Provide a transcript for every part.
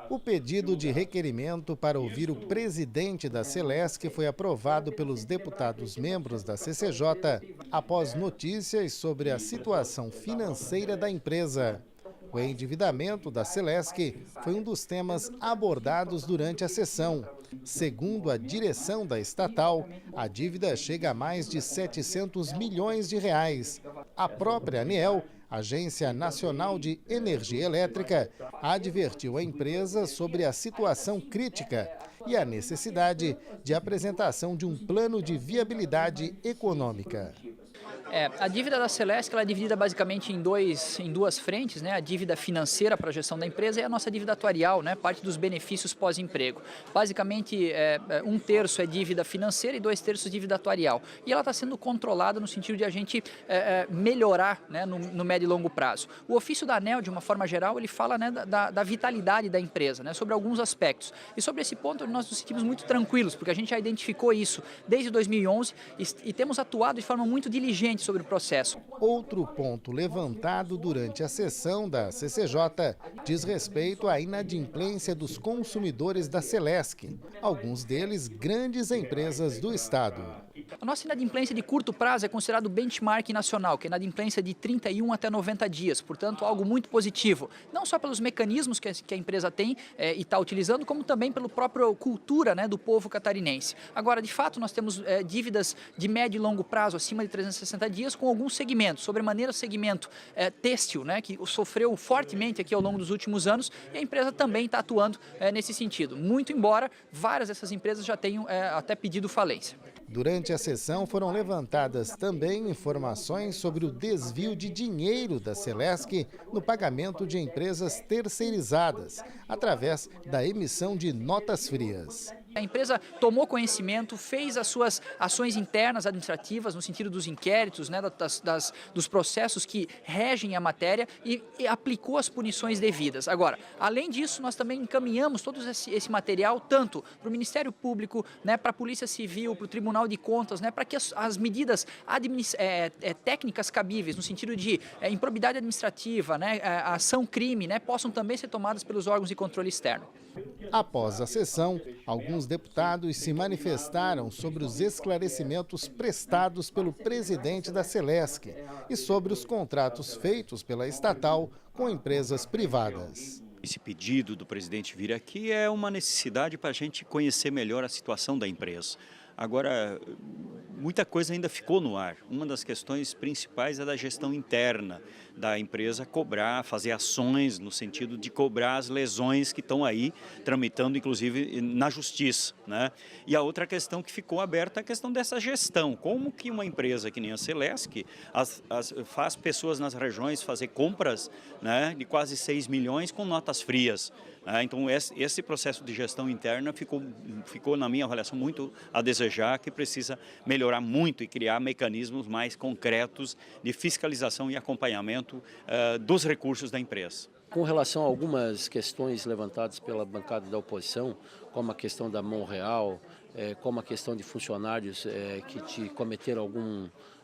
O pedido de requerimento para ouvir o presidente da Celesc foi aprovado pelos deputados membros da CCJ após notícias sobre a situação financeira da empresa. O endividamento da Celesc foi um dos temas abordados durante a sessão. Segundo a direção da estatal, a dívida chega a mais de 700 milhões de reais. A própria ANEEL, Agência Nacional de Energia Elétrica, advertiu a empresa sobre a situação crítica e a necessidade de apresentação de um plano de viabilidade econômica. A dívida da Celesc ela é dividida basicamente em duas frentes, né? A dívida financeira para a gestão da empresa e a nossa dívida atuarial, né? Parte dos benefícios pós-emprego. Basicamente, 1/3 é dívida financeira e 2/3 dívida atuarial. E ela está sendo controlada no sentido de a gente melhorar, né? no médio e longo prazo. O ofício da ANEEL, de uma forma geral, ele fala, né, da vitalidade da empresa, né? Sobre alguns aspectos. E sobre esse ponto nós nos sentimos muito tranquilos, porque a gente já identificou isso desde 2011 e temos atuado de forma muito diligente sobre o processo. Outro ponto levantado durante a sessão da CCJ diz respeito à inadimplência dos consumidores da Celesc, alguns deles grandes empresas do estado. A nossa inadimplência de curto prazo é considerado benchmark nacional, que é inadimplência de 31 até 90 dias, portanto algo muito positivo, não só pelos mecanismos que a empresa tem e está utilizando, como também pela própria cultura, né, do povo catarinense. Agora, de fato, nós temos dívidas de médio e longo prazo, acima de 360 dias, com alguns segmentos, sobremaneira segmento têxtil, né, que sofreu fortemente aqui ao longo dos últimos anos, e a empresa também está atuando nesse sentido, muito embora várias dessas empresas já tenham até pedido falência. Durante a sessão foram levantadas também informações sobre o desvio de dinheiro da Celesc no pagamento de empresas terceirizadas, através da emissão de notas frias. A empresa tomou conhecimento, fez as suas ações internas administrativas, no sentido dos inquéritos, né, dos processos que regem a matéria e aplicou as punições devidas. Agora, além disso, nós também encaminhamos todo esse material, tanto para o Ministério Público, né, para a Polícia Civil, para o Tribunal de Contas, né, para que as medidas técnicas cabíveis, no sentido de improbidade administrativa, né, ação-crime, né, possam também ser tomadas pelos órgãos de controle externo. Após a sessão, alguns deputados se manifestaram sobre os esclarecimentos prestados pelo presidente da Celesc e sobre os contratos feitos pela estatal com empresas privadas. Esse pedido do presidente vir aqui é uma necessidade para a gente conhecer melhor a situação da empresa. Agora, muita coisa ainda ficou no ar. Uma das questões principais é da gestão interna da empresa cobrar, fazer ações no sentido de cobrar as lesões que estão aí tramitando, inclusive, na justiça, né? E a outra questão que ficou aberta é a questão dessa gestão. Como que uma empresa que nem a Celesc faz pessoas nas regiões fazer compras, né, de quase 6 milhões com notas frias? Então, esse processo de gestão interna ficou, na minha avaliação, muito a desejar, que precisa melhorar muito e criar mecanismos mais concretos de fiscalização e acompanhamento dos recursos da empresa. Com relação a algumas questões levantadas pela bancada da oposição, como a questão da Monreal, como a questão de funcionários que cometeram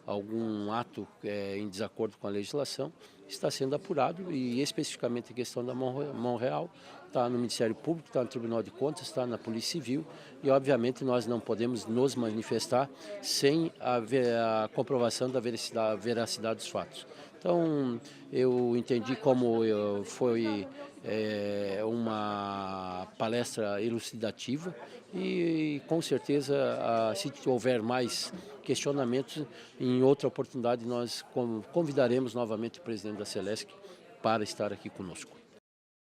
algum ato em desacordo com a legislação, está sendo apurado e especificamente a questão da Monreal está no Ministério Público, está no Tribunal de Contas, está na Polícia Civil e obviamente nós não podemos nos manifestar sem a comprovação da veracidade dos fatos. Então eu entendi como foi uma palestra elucidativa e com certeza se houver mais questionamentos, em outra oportunidade nós convidaremos novamente o presidente da Celesc para estar aqui conosco.